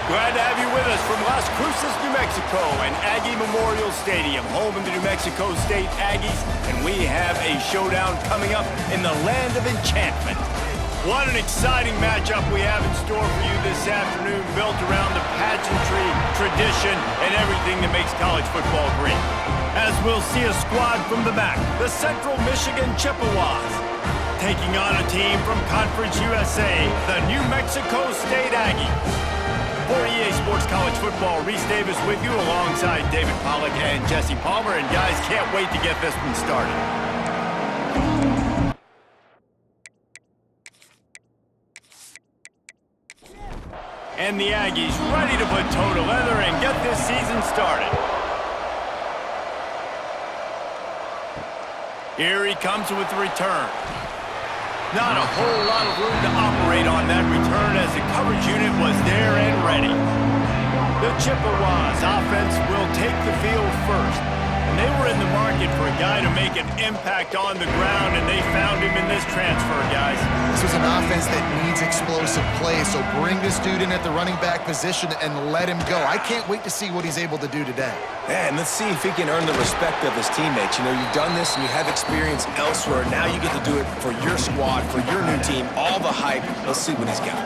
Glad to have you with us from Las Cruces, New Mexico, and Aggie Memorial Stadium, home of the New Mexico State Aggies, and we have a showdown coming up in the land of enchantment. What an exciting matchup we have in store for you this afternoon, built around the pageantry, tradition, and everything that makes college football great. As we'll see a squad from the back, the Central Michigan Chippewas, taking on a team from Conference USA, the New Mexico State Aggies. For EA Sports College Football, Reese Davis with you alongside David Pollack and Jesse Palmer. And guys, can't wait to get this one started. And the Aggies ready to put toe to leather and get this season started. Here he comes with the return. Not a whole lot of room to operate on that return as the coverage unit was there and ready. The Chippewas offense will take the field first. And they were in the market for a guy to make an impact on the ground, and they found him in this transfer, guys. This is an offense that needs explosive plays, so bring this dude in at the running back position and let him go. I can't wait to see what he's able to do today. Yeah, and let's see if he can earn the respect of his teammates. You know, you've done this and you have experience elsewhere. Now you get to do it for your squad, for your new team, all the hype. Let's see what he's got.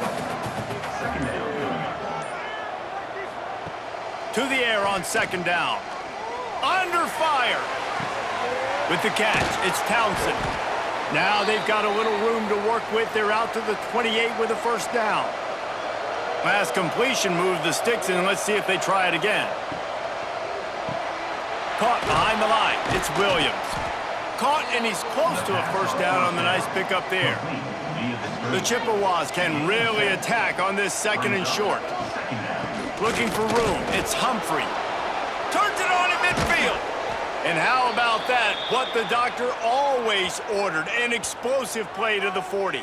To the air on second down. Under fire. With the catch, it's Townsend. Now they've got a little room to work with. They're out to the 28 with a first down. Last completion moved the sticks in. Let's see if they try it again. Caught behind the line. It's Williams. Caught, and he's close to a first down on the nice pickup there. The Chippewas can really attack on this second and short. Looking for room. It's Humphrey. Turns it on in midfield. And how about that? What the doctor always ordered, an explosive play to the 40.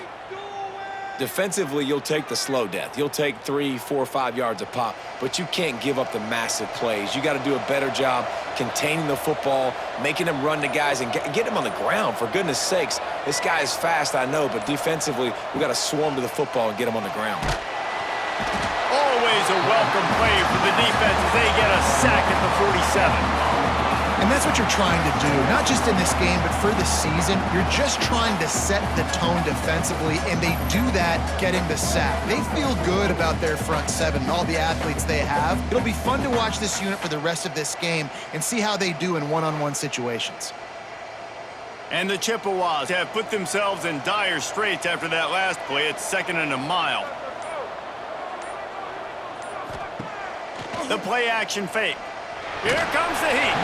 Defensively, you'll take the slow death. You'll take 3, 4, 5 yards a pop, but you can't give up the massive plays. You got to do a better job containing the football, making them run to guys, and get them on the ground. For goodness sakes, this guy is fast, I know, but defensively, we got to swarm to the football and get him on the ground. Always a welcome play for the defense as they get a sack at the 47. And that's what you're trying to do, not just in this game, but for the season. You're just trying to set the tone defensively, and they do that getting the sack. They feel good about their front seven and all the athletes they have. It'll be fun to watch this unit for the rest of this game and see how they do in one-on-one situations. And the Chippewas have put themselves in dire straits after that last play. It's 2nd and a mile. The play-action fake. Here comes the heat.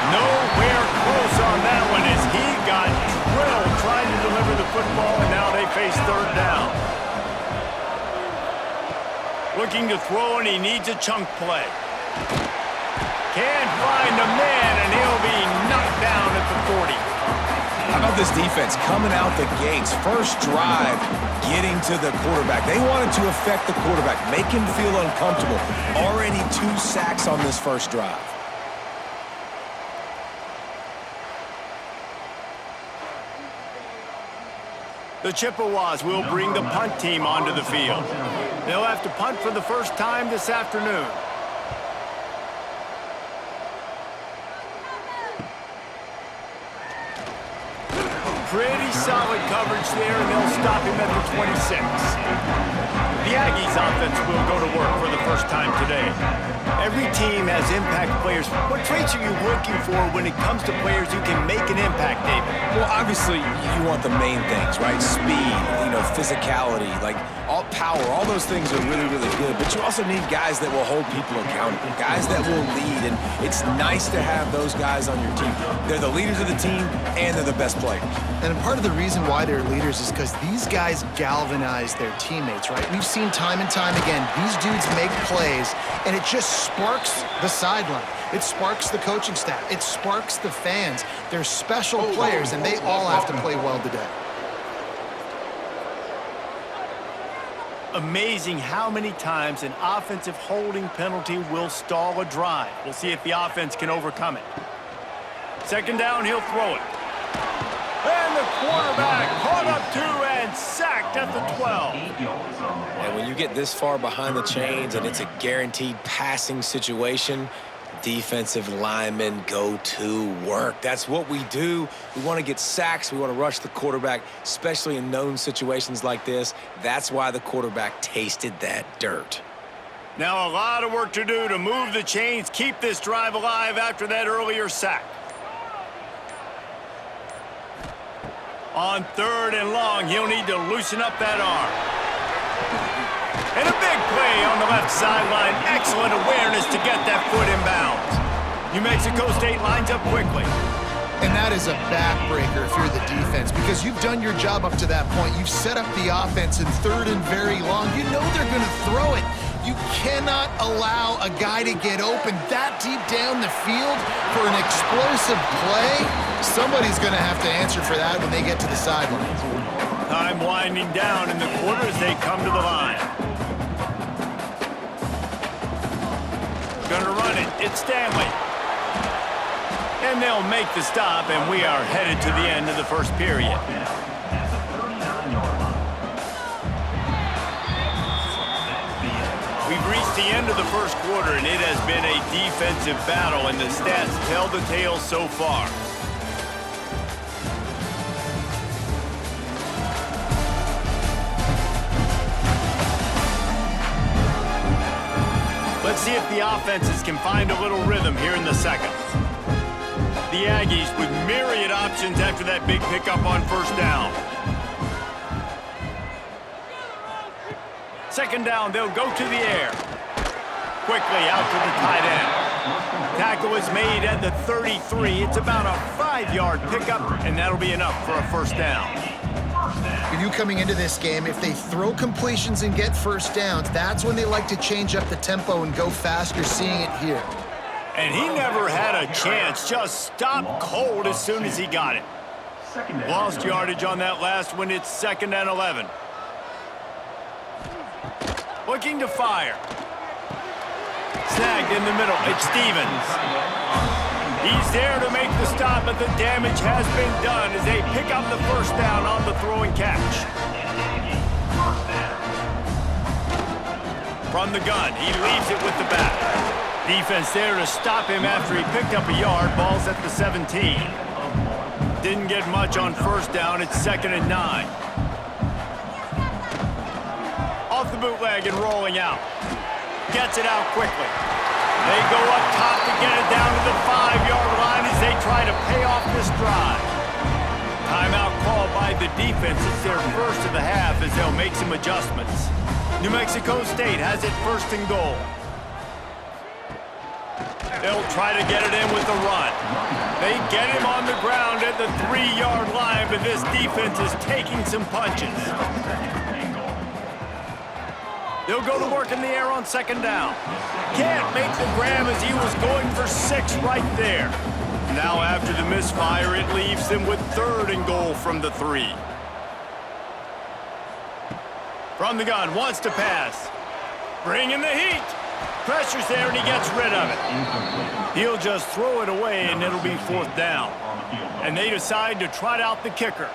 Nowhere close on that one as he got drilled trying to deliver the football, and now they face third down. Looking to throw, and he needs a chunk play. Can't find a man, and he'll be knocked down at the 40. How about this defense coming out the gates? First drive, getting to the quarterback. They wanted to affect the quarterback, make him feel uncomfortable. Already 2 sacks on this first drive. The Chippewas will bring the punt team onto the field. They'll have to punt for the first time this afternoon. Pretty solid coverage there, and they'll stop him at the 26. The Aggies offense will go to work for the first time today. Every team has impact players. What traits are you looking for when it comes to players who can make an impact, David? Well, obviously, you want the main things, right? Speed, physicality, like all power, all those things are really, really good. But you also need guys that will hold people accountable, guys that will lead. And it's nice to have those guys on your team. They're the leaders of the team, and they're the best players. And part of the reason why they're leaders is because these guys galvanize their teammates, right? We've seen time and time again, these dudes make plays, and it just sparks the sideline. It sparks the coaching staff. It sparks the fans. They're special players, and they all have to play well today. Amazing how many times an offensive holding penalty will stall a drive. We'll see if the offense can overcome it. 2nd down, he'll throw it. And the quarterback caught up 2 and and sacked at the 12. And when you get this far behind the chains and it's a guaranteed passing situation, defensive linemen go to work. That's what we do. We want to get sacks. We want to rush the quarterback, especially in known situations like this. That's why the quarterback tasted that dirt. Now a lot of work to do to move the chains, keep this drive alive after that earlier sack. On 3rd and long, he'll need to loosen up that arm. And a big play on the left sideline. Excellent awareness to get that foot in bounds. New Mexico State lines up quickly. And that is a backbreaker if you're the defense, because you've done your job up to that point. You've set up the offense in 3rd and very long. You know they're going to throw it. You cannot allow a guy to get open that deep down the field for an explosive play. Somebody's going to have to answer for that when they get to the sidelines. Time winding down in the quarter as they come to the line. Gonna run it. It's Stanley. And they'll make the stop, and we are headed to the end of the first period. We've reached the end of the first quarter, and it has been a defensive battle, and the stats tell the tale so far. Let's see if the offenses can find a little rhythm here in the second. The Aggies with myriad options after that big pickup on 1st down. 2nd down, they'll go to the air. Quickly out to the tight end. Tackle is made at the 33. It's about a 5-yard pickup, and that'll be enough for a 1st down. For you coming into this game, if they throw completions and get 1st downs, that's when they like to change up the tempo and go fast. You're seeing it here. And he never had a chance. Just stopped cold as soon as he got it. Lost yardage on that last one. It's 2nd and 11. Looking to fire. Snagged in the middle. It's Stevens. He's there to make the stop, but the damage has been done as they pick up the 1st down on the throw and catch. From the gun, he leaves it with the back. Defense there to stop him after he picked up a yard. Ball's at the 17. Didn't get much on 1st down. It's 2nd and 9. Off the bootleg and rolling out. Gets it out quickly. They go up top to get it down to the 5-yard line as they try to pay off this drive. Timeout called by the defense. It's their first of the half as they'll make some adjustments. New Mexico State has it 1st and goal. They'll try to get it in with the run. They get him on the ground at the 3-yard line, but this defense is taking some punches. They'll go to work in the air on 2nd down. Can't make the grab as he was going for 6 right there. Now after the misfire, it leaves them with 3rd and goal from the 3. From the gun, wants to pass. Bringing the heat. Pressure's there and he gets rid of it. He'll just throw it away and it'll be 4th down. And they decide to trot out the kicker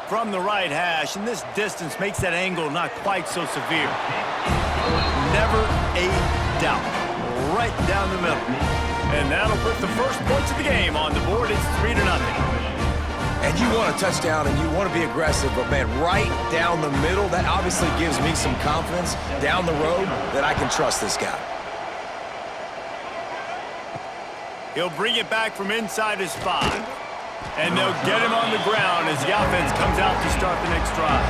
from the right hash, and this distance makes that angle not quite so severe. Never a doubt. Right down the middle. And that'll put the first points of the game on the board. It's 3-0. And you want a touchdown and you want to be aggressive, but man, right down the middle, that obviously gives me some confidence down the road that I can trust this guy. He'll bring it back from inside his 5. And they'll get him on the ground as the offense comes out to start the next drive.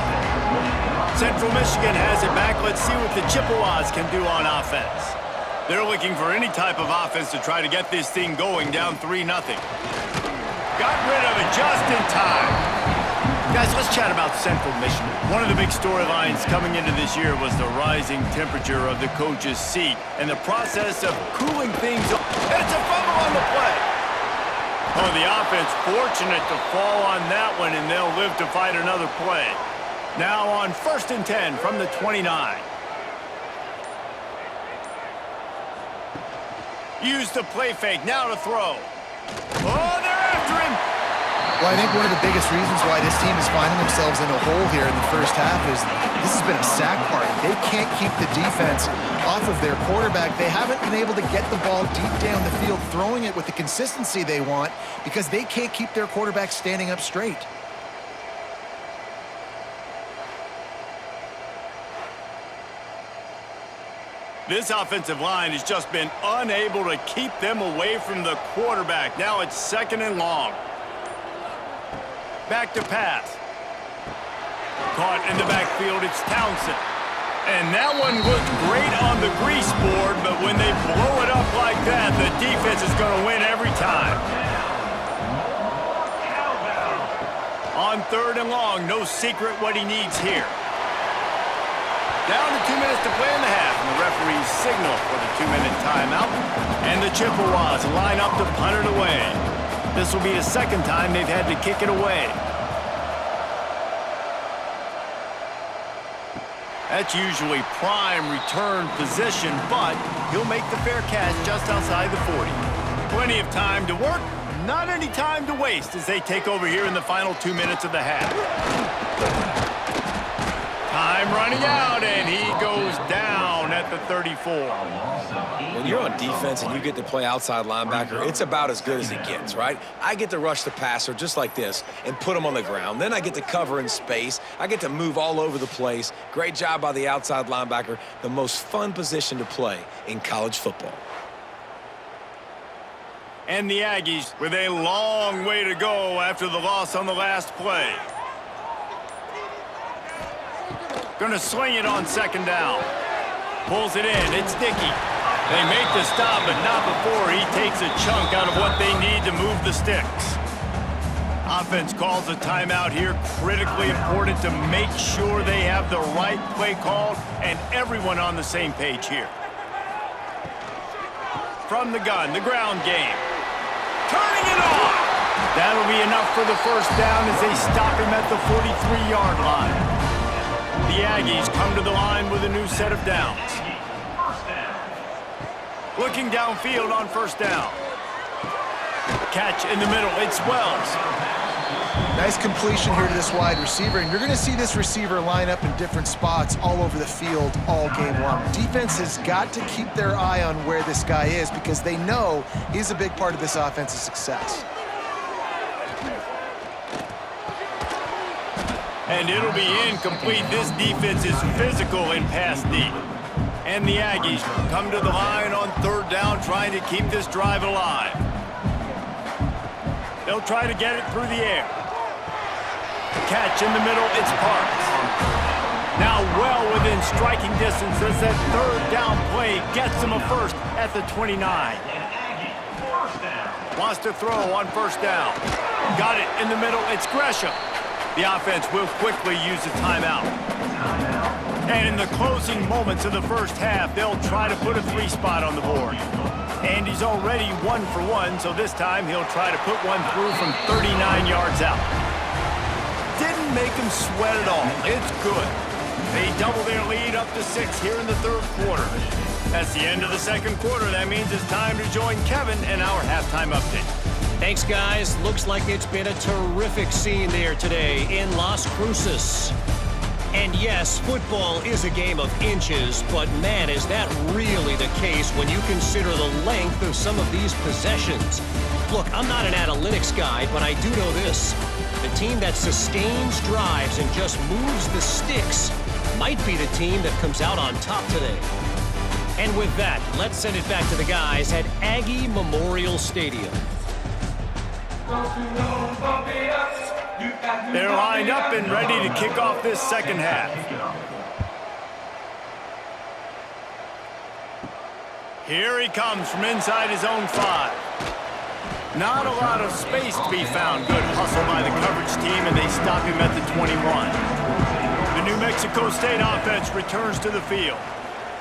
Central Michigan has it back. Let's see what the Chippewas can do on offense. They're looking for any type of offense to try to get this thing going, down 3-0. Got rid of it just in time. Guys, let's chat about Central Michigan. One of the big storylines coming into this year was the rising temperature of the coach's seat and the process of cooling things off. And it's a fumble on the play. Oh, the offense fortunate to fall on that one, and they'll live to fight another play. Now on 1st and 10 from the 29. Use the play fake, now to throw. Oh, they're after him. Well, I think one of the biggest reasons why this team is finding themselves in a hole here in the first half is this has been a sack party. They can't keep the defense off of their quarterback. They haven't been able to get the ball deep down the field, throwing it with the consistency they want because they can't keep their quarterback standing up straight. This offensive line has just been unable to keep them away from the quarterback. Now it's 2nd and long. Back to pass. Caught in the backfield, it's Townsend. And that one looked great on the grease board, but when they blow it up like that, the defense is going to win every time. On 3rd and long, no secret what he needs here. Down to 2 minutes to play in the half, and the referees signal for the 2-minute timeout. And the Chippewas line up to punt it away. This will be the 2nd time they've had to kick it away. That's usually prime return position, but he'll make the fair catch just outside the 40. Plenty of time to work, not any time to waste as they take over here in the final 2 minutes of the half. Time running out, and he goes down at the 34. When you're on defense and you get to play outside linebacker, it's about as good as it gets, right? I get to rush the passer just like this and put him on the ground. Then I get to cover in space. I get to move all over the place. Great job by the outside linebacker. The most fun position to play in college football. And the Aggies with a long way to go after the loss on the last play. Going to sling it on 2nd down. Pulls it in. It's Dickey. They make the stop, but not before he takes a chunk out of what they need to move the sticks. Offense calls a timeout here. Critically important to make sure they have the right play called and everyone on the same page here. From the gun, the ground game. Turning it on. That'll be enough for the 1st down as they stop him at the 43-yard line. The Aggies come to the line with a new set of downs. Looking downfield on 1st down. Catch in the middle, it's Wells. Nice completion here to this wide receiver, and you're going to see this receiver line up in different spots all over the field all game long. Defense has got to keep their eye on where this guy is because they know he's a big part of this offense's success. And it'll be incomplete. This defense is physical in pass deep. And the Aggies come to the line on 3rd down, trying to keep this drive alive. They'll try to get it through the air. Catch in the middle, it's Parks. Now well within striking distance as that 3rd down play gets them a 1st at the 29. Wants to throw on 1st down. Got it in the middle, it's Gresham. The offense will quickly use a timeout. And in the closing moments of the 1st half, they'll try to put a 3-spot on the board. And he's already 1 for 1, so this time he'll try to put one through from 39 yards out. Didn't make him sweat at all. It's good. They double their lead up to 6 here in the 3rd quarter. That's the end of the 2nd quarter. That means it's time to join Kevin in our halftime update. Thanks, guys. Looks like it's been a terrific scene there today in Las Cruces. And yes, football is a game of inches, but man, is that really the case when you consider the length of some of these possessions. Look, I'm not an analytics guy, but I do know this. The team that sustains drives and just moves the sticks might be the team that comes out on top today. And with that, let's send it back to the guys at Aggie Memorial Stadium. They're lined up and ready to kick off this 2nd half. Here he comes from inside his own 5. Not a lot of space to be found. Good hustle by the coverage team, and they stop him at the 21. The New Mexico State offense returns to the field.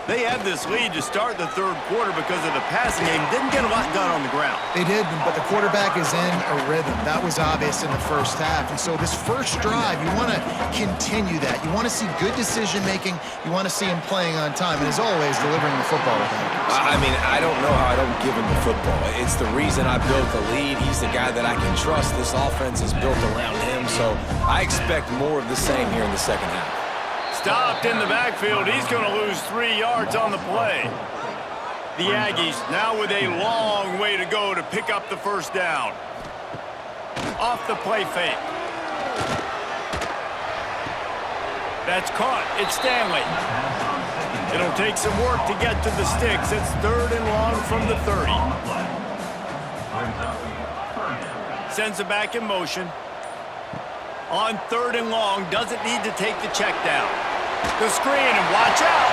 They had this lead to start the third quarter because of the passing game. Didn't get a lot done on the ground. They did, but the quarterback is in a rhythm. That was obvious in the first half. And so this first drive, you want to continue that. You want to see good decision-making. You want to see him playing on time. And as always, delivering the football with accuracy. I mean, I don't know how I don't give him the football. It's the reason I built the lead. He's the guy that I can trust. This offense is built around him. So I expect more of the same here in the second half. Stopped in the backfield. He's going to lose 3 yards on the play. The Aggies now with a long way to go to pick up the first down. Off the play fake. That's caught. It's Stanley. It'll take some work to get to the sticks. It's 3rd and long from the 30. Sends it back in motion. On 3rd and long, doesn't need to take the check down. The screen, and watch out!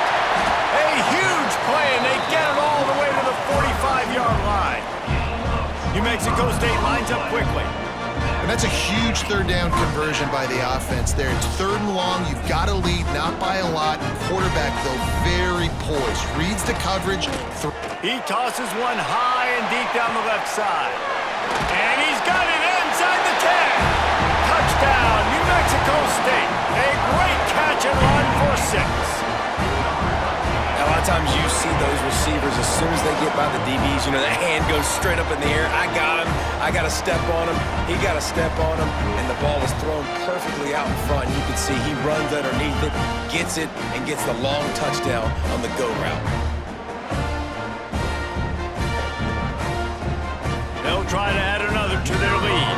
A huge play, and they get it all the way to the 45-yard line. New Mexico State lines up quickly. And that's a huge third down conversion by the offense there. It's 3rd and long. You've got to lead, not by a lot. Quarterback, though, very poised. Reads the coverage. He tosses one high and deep down the left side. And he's got it inside the 10. Touchdown, New Mexico State. A great catch and run for 6. A lot of times you see those receivers, as soon as they get by the DBs, you know, the hand goes straight up in the air. I got him. I got to step on him. He got to step on him. And the ball was thrown perfectly out in front. You can see he runs underneath it, gets it, and gets the long touchdown on the go route. They'll try to add another to their lead.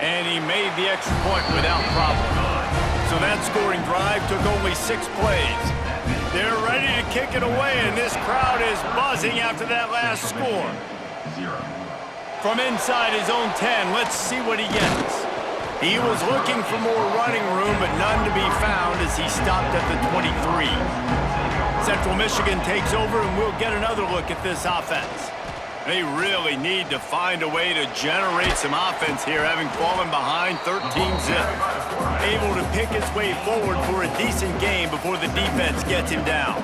And he made the extra point without problem. So that scoring drive took only 6 plays. They're ready to kick it away, and this crowd is buzzing after that last score. From inside his own 10, let's see what he gets. He was looking for more running room, but none to be found as he stopped at the 23. Central Michigan takes over, and we'll get another look at this offense. They really need to find a way to generate some offense here, having fallen behind 13-zip. Able to pick his way forward for a decent game before the defense gets him down.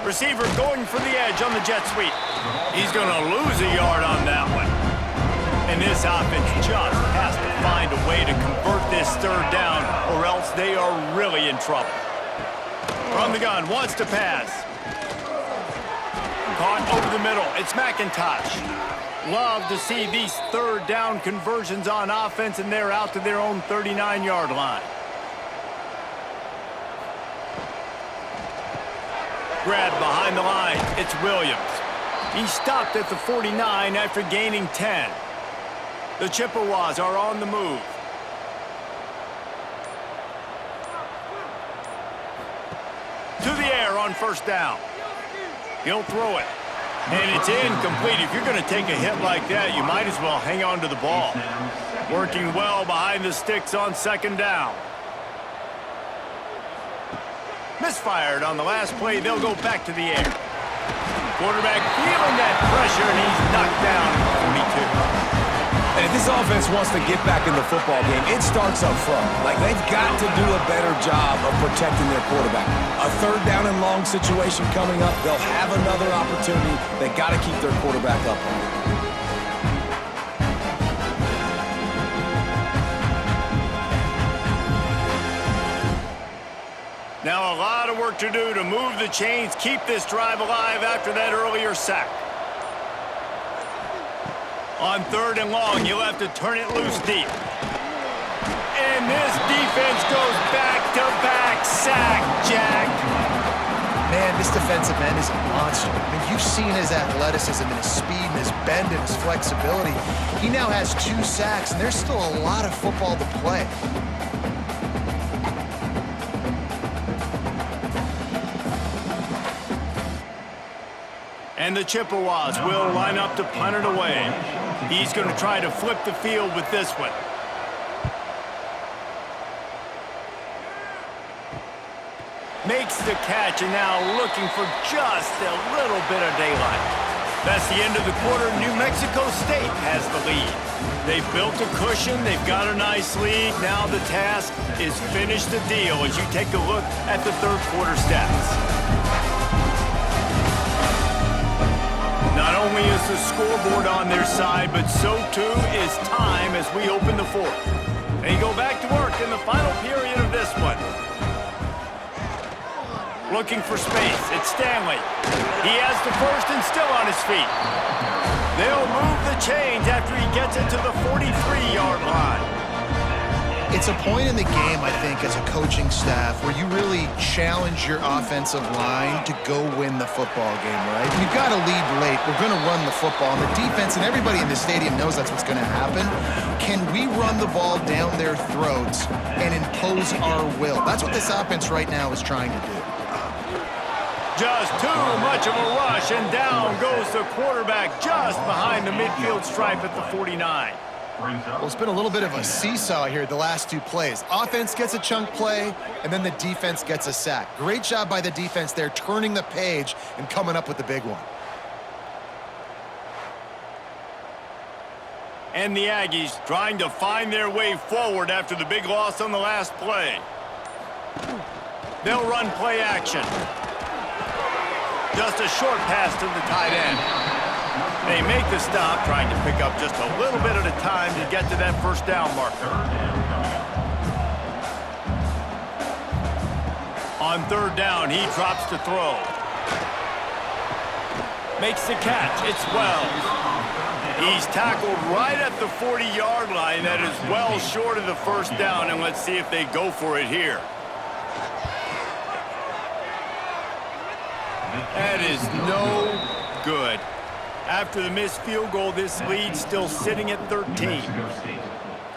Receiver going for the edge on the jet sweep. He's going to lose a yard on that one. And this offense just has to find a way to convert this 3rd down, or else they are really in trouble. From the gun, wants to pass. Caught over the middle. It's McIntosh. Love to see these 3rd down conversions on offense, and they're out to their own 39-yard line. Grabbed behind the line. It's Williams. He stopped at the 49 after gaining 10. The Chippewas are on the move. To the air on 1st down. He'll throw it. And it's incomplete. If you're going to take a hit like that, you might as well hang on to the ball. Working well behind the sticks on 2nd down. Misfired on the last play. They'll go back to the air. Quarterback feeling that pressure, and he's knocked down at 42. And if this offense wants to get back in the football game, it starts up front. Like, they've got to do a better job of protecting their quarterback. A 3rd down and long situation coming up. They'll have another opportunity. They got to keep their quarterback up. Now a lot of work to do to move the chains, keep this drive alive after that earlier sack. On 3rd and long, you'll have to turn it loose deep. And this defense goes back-to-back sack, Jack. Man, this defensive end is a monster. I mean, you've seen his athleticism and his speed and his bend and his flexibility. He now has 2 sacks, and there's still a lot of football to play. And the Chippewas will line up to punt it away. He's going to try to flip the field with this one. Makes the catch, and now looking for just a little bit of daylight. That's the end of the quarter. New Mexico State has the lead. They've built a cushion. They've got a nice lead. Now the task is finish the deal as you take a look at the third quarter stats. Not only is the scoreboard on their side, but so too is time as we open the fourth. They go back to work in the final period of this one. Looking for space. It's Stanley. He has the first and still on his feet. They'll move the chains after he gets it to the 43-yard line. It's a point in the game, I think, as a coaching staff where you really challenge your offensive line to go win the football game, right? We've got to lead late. We're going to run the football. And the defense and everybody in the stadium knows that's what's going to happen. Can we run the ball down their throats and impose our will? That's what this offense right now is trying to do. Just too much of a rush, and down goes the quarterback just behind the midfield stripe at the 49. Well, it's been a little bit of a seesaw here the last two plays. Offense gets a chunk play, and then the defense gets a sack. Great job by the defense there, turning the page and coming up with the big one. And the Aggies trying to find their way forward after the big loss on the last play. They'll run play action. Just a short pass to the tight end. They make the stop, trying to pick up just a little bit at a time to get to that first down marker. On third down, he drops to throw. Makes the catch. It's Wells. He's tackled right at the 40-yard line. That is well short of the first down, and let's see if they go for it here. That is no good. After the missed field goal, this lead still sitting at 13.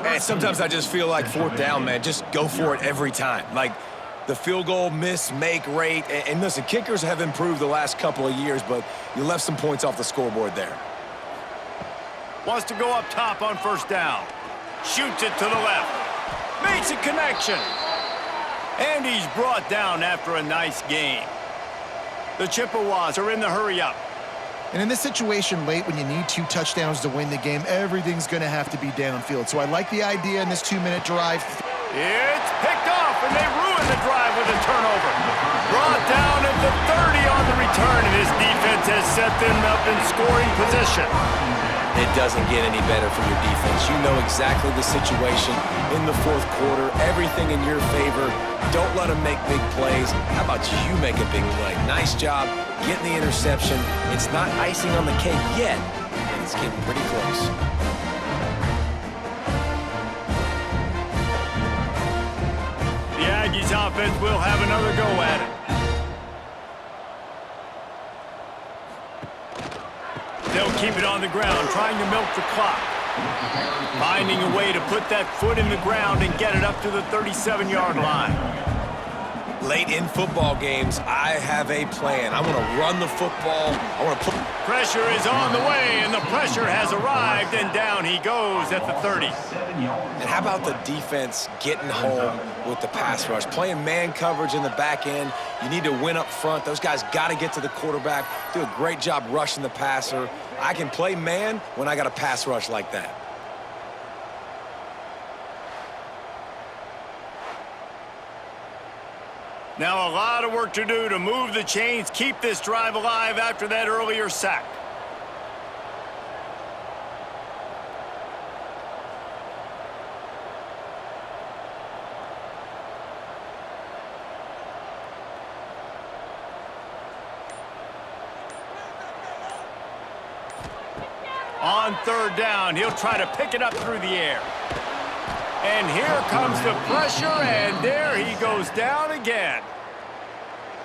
And sometimes I just feel like fourth down, man. Just go for it every time. Like the field goal miss, make rate. And listen, kickers have improved the last couple of years, but you left some points off the scoreboard there. Wants to go up top on first down. Shoots it to the left. Makes a connection. And he's brought down after a nice game. The Chippewas are in the hurry-up. And in this situation late when you need 2 touchdowns to win the game, everything's going to have to be downfield. So I like the idea in this 2-minute drive. It's picked off, and they ruin the drive with a turnover. Brought down at the 30 on the return, and his defense has set them up in scoring position. It doesn't get any better for your defense. You know exactly the situation in the fourth quarter. Everything in your favor. Don't let them make big plays. How about you make a big play? Nice job getting the interception. It's not icing on the cake yet, but it's getting pretty close. The Aggies offense will have another go at it. They'll keep it on the ground, trying to milk the clock. Finding a way to put that foot in the ground and get it up to the 37-yard line. Late in football games, I have a plan. I want to run the football. I want to put... Pressure is on the way, and the pressure has arrived, and down he goes at the 30. And how about the defense getting home with the pass rush? Playing man coverage in the back end. You need to win up front. Those guys got to get to the quarterback. Do a great job rushing the passer. I can play man when I got a pass rush like that. Now a lot of work to do to move the chains, keep this drive alive after that earlier sack. On third down, he'll try to pick it up through the air. And here comes the pressure, and there he goes down again.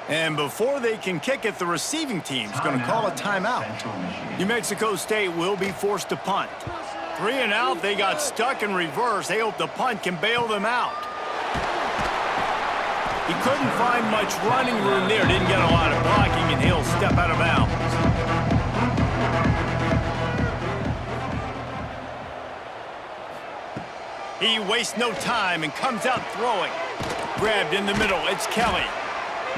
And before they can kick it, the receiving team's going to call a timeout. New Mexico State will be forced to punt. 3 and out, they got stuck in reverse. They hope the punt can bail them out. He couldn't find much running room there, didn't get a lot of blocking, and he'll step out of bounds. He wastes no time and comes out throwing. Grabbed in the middle, it's Kelly.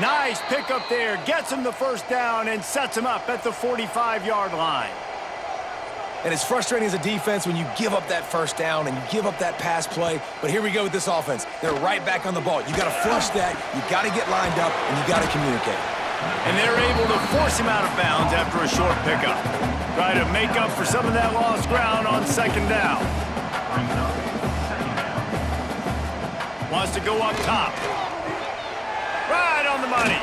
Nice pickup there. Gets him the first down and sets him up at the 45-yard line. And it's frustrating as a defense when you give up that first down and you give up that pass play. But here we go with this offense. They're right back on the ball. You got to flush that. You got to get lined up, and you got to communicate. And they're able to force him out of bounds after a short pickup. Try to make up for some of that lost ground on second down. Wants to go up top. Right on the money.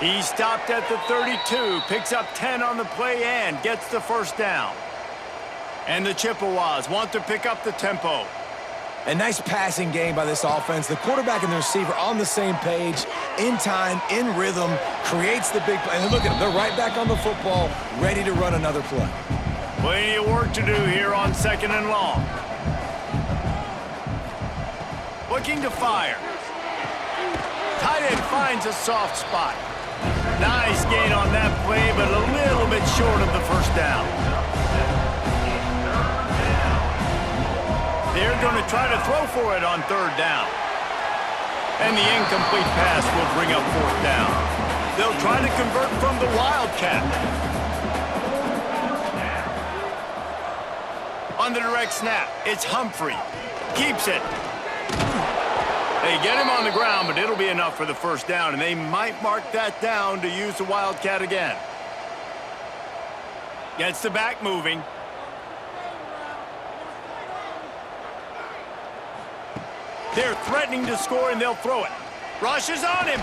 He stopped at the 32, picks up 10 on the play and gets the first down. And the Chippewas want to pick up the tempo. A nice passing game by this offense. The quarterback and the receiver on the same page, in time, in rhythm, creates the big play. And look at them, they're right back on the football, ready to run another play. Plenty of work to do here on second and long. Looking to fire. Tight end finds a soft spot. Nice gain on that play, but a little bit short of the first down. They're going to try to throw for it on third down. And the incomplete pass will bring up fourth down. They'll try to convert from the Wildcat. On the direct snap, it's Humphrey. Keeps it. They get him on the ground, but it'll be enough for the first down, and they might mark that down to use the Wildcat again. Gets the back moving. They're threatening to score, and they'll throw it. Rushes on him.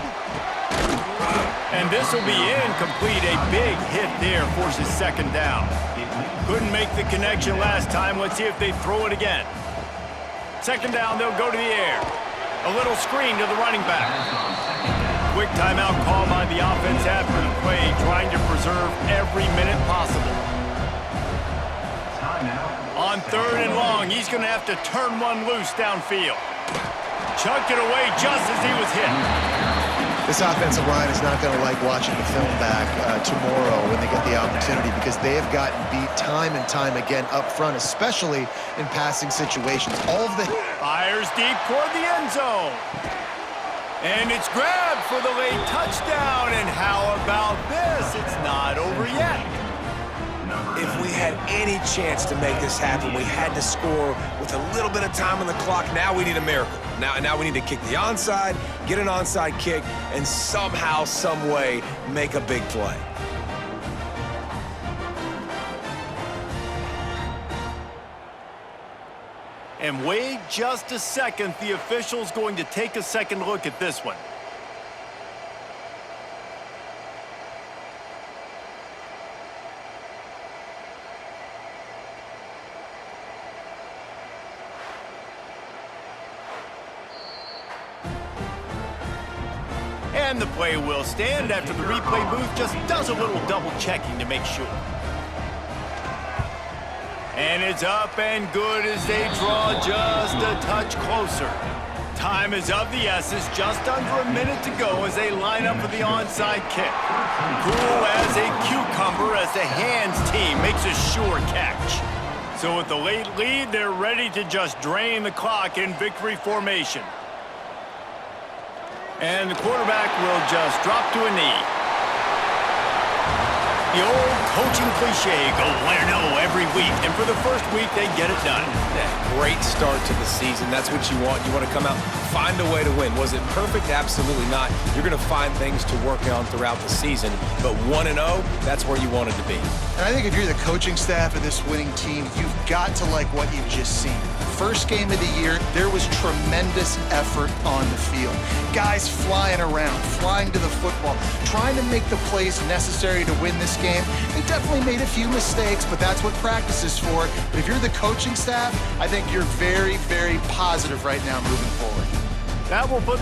And this will be incomplete. A big hit there forces second down. Couldn't make the connection last time. Let's see if they throw it again. Second down, they'll go to the air. A little screen to the running back. Quick timeout call by the offense after the play, trying to preserve every minute possible. On third and long, he's going to have to turn one loose downfield. Chucked it away just as he was hit. This offensive line is not going to like watching the film back tomorrow when they get the opportunity, because they have gotten beat time and time again up front, especially in passing situations. All of the Fires deep toward the end zone. And it's grabbed for the late touchdown. And how about this? It's not over yet. If we had any chance to make this happen, we had to score with a little bit of time on the clock. Now we need a miracle. Now we need to kick the onside, get an onside kick, and somehow, some way, make a big play. And wait just a second. The official's going to take a second look at this one. And the play will stand after the replay booth just does a little double checking to make sure. And it's up and good as they draw just a touch closer. Time is of the essence, just under a minute to go as they line up for the onside kick. Cool as a cucumber as the hands team makes a sure catch. So with the late lead, they're ready to just drain the clock in victory formation. And the quarterback will just drop to a knee. The old coaching cliche, go 1-0 every week. And for the first week, they get it done. Yeah, great start to the season. That's what you want. You want to come out, find a way to win. Was it perfect? Absolutely not. You're going to find things to work on throughout the season. But 1-0, that's where you wanted to be. And I think if you're the coaching staff of this winning team, you've got to like what you've just seen. First game of the year, there was tremendous effort on the field. Guys flying around, flying to the football, trying to make the plays necessary to win this game. They definitely made a few mistakes, but that's what practice is for. But if you're the coaching staff, I think you're very, very positive right now moving forward. That will put